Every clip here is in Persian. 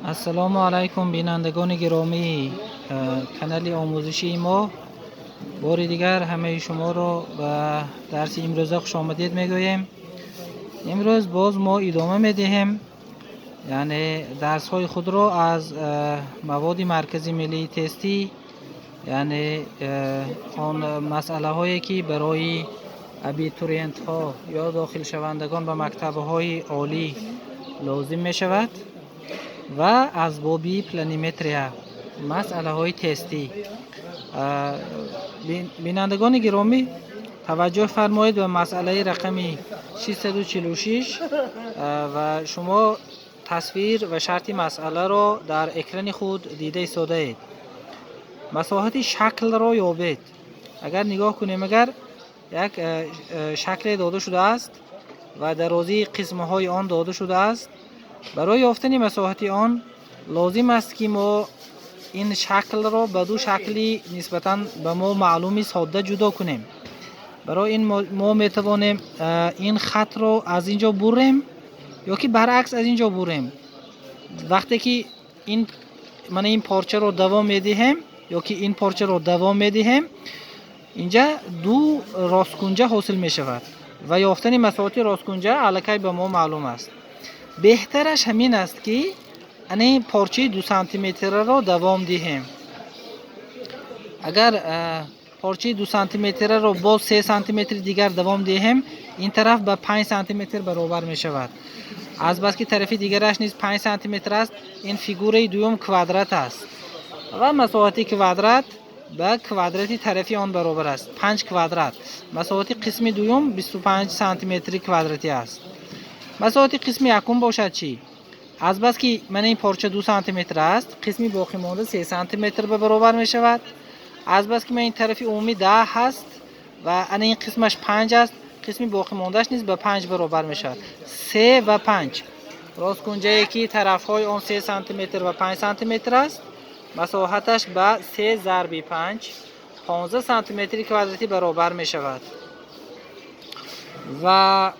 السلام علیکم بینندگان گرامی کانال آموزشی ما. بار دیگر همه شما رو به درس امروزه خوش آمدید میگوییم. امروز باز ما ادامه میدهیم، یعنی درس های خود رو از مواد مرکزی ملی تستی، یعنی آن مسئله هایی که برای ابیتورینت ها یا داخل شوندگان به مکتب های عالی لازم می شود و از بابی پلانیمتریا، مسئله های تستی. بینندگان گرامی توجه فرمایید به مسئله رقمی 646 و شما تصویر و شرط مسئله را در اکران خود دیده ساده اید. مساحت شکل را یابید. اگر نگاه کنیم، اگر یک شکل داده شده است و درازی قسمه های آن داده شده است، برای یافتن مساحت آن لازم است که ما این شکل را به دو شکلی نسبتاً به ما معلومی ساده جدا کنیم. برای این ما میتوانیم این خط را از اینجا بریم یا که برعکس از اینجا بریم. وقتی که این پارچه رو دوام میدهیم یا که این پارچه رو دوام میدهیم، اینجا دو راستگونجه حاصل می شود و یافتن مساحت راستگونجه الکی به ما معلوم است. بهترش همین است که این پارچه 2 سانتی متر را دوام دهیم. اگر پارچه 2 سانتی متر را با 3 سانتی متر دیگر دوام دهیم، این طرف به 5 سانتی متر برابر می شود. از بس که طرف دیگرش نیز 5 سانتی متر است، این فیگور دوم کوادرات است و مساحت کوادرات به کوادرات طرفی آن برابر است. 5 کوادرات. مساحت قسم دوم 25 سانتی متر کوادراتی است. مساحت قسم یکم باشد چی؟ از بس که این پارچه 2 سانتی متر است، قسمی باقی مانده 3 سانتی متر به برابر می شود. از بس که این طرف عمومی 10 هست و این قسمش 5 است، قسمی باقی ماندهش نیز به 5 برابر می شود. 3 و 5 راست گنجه که طرف های آن 3 سانتی متر و 5 سانتی متر است، مساحتش به 3 ضرب 5 15 سانتی متر کوادراتی برابر می شود. و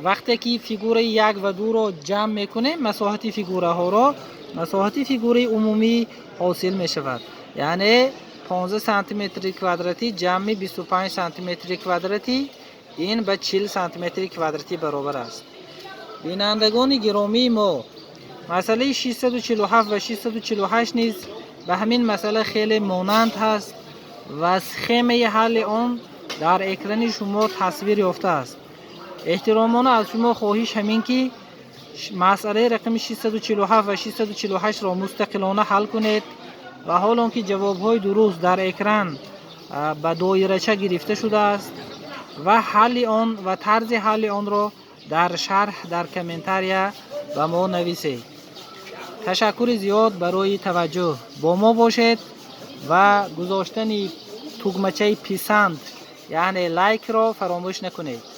وقتی که فیگور 1 و 2 را جمع میکنیم، مساحت فیگوره ها را مساحت فیگور عمومی حاصل می شود. یعنی 15 سانتی متر کوادراتی جمع 25 سانتی متر کوادراتی، این به 40 سانتی متر کوادراتی برابر است. بینندگان گرامی ما، مسئله 647 و 648 نیز به همین مسئله خیلی مانند هست و سخمه حل آن در اکران شما تصویر یافته است. احترامانه از شما خواهش همین که مسئله رقم 647 و 648 را مستقلانه حل کنید و حال آنکه جواب‌های درست در اکران به دایره‌چه گرفته شده است و حل آن و طرز حل آن را در شرح در کامنتاریا به ما نویسید. تشکر زیاد برای توجه. با ما باشید و گذاشتن تگمچه پسند یعنی لایک را فراموش نکنید.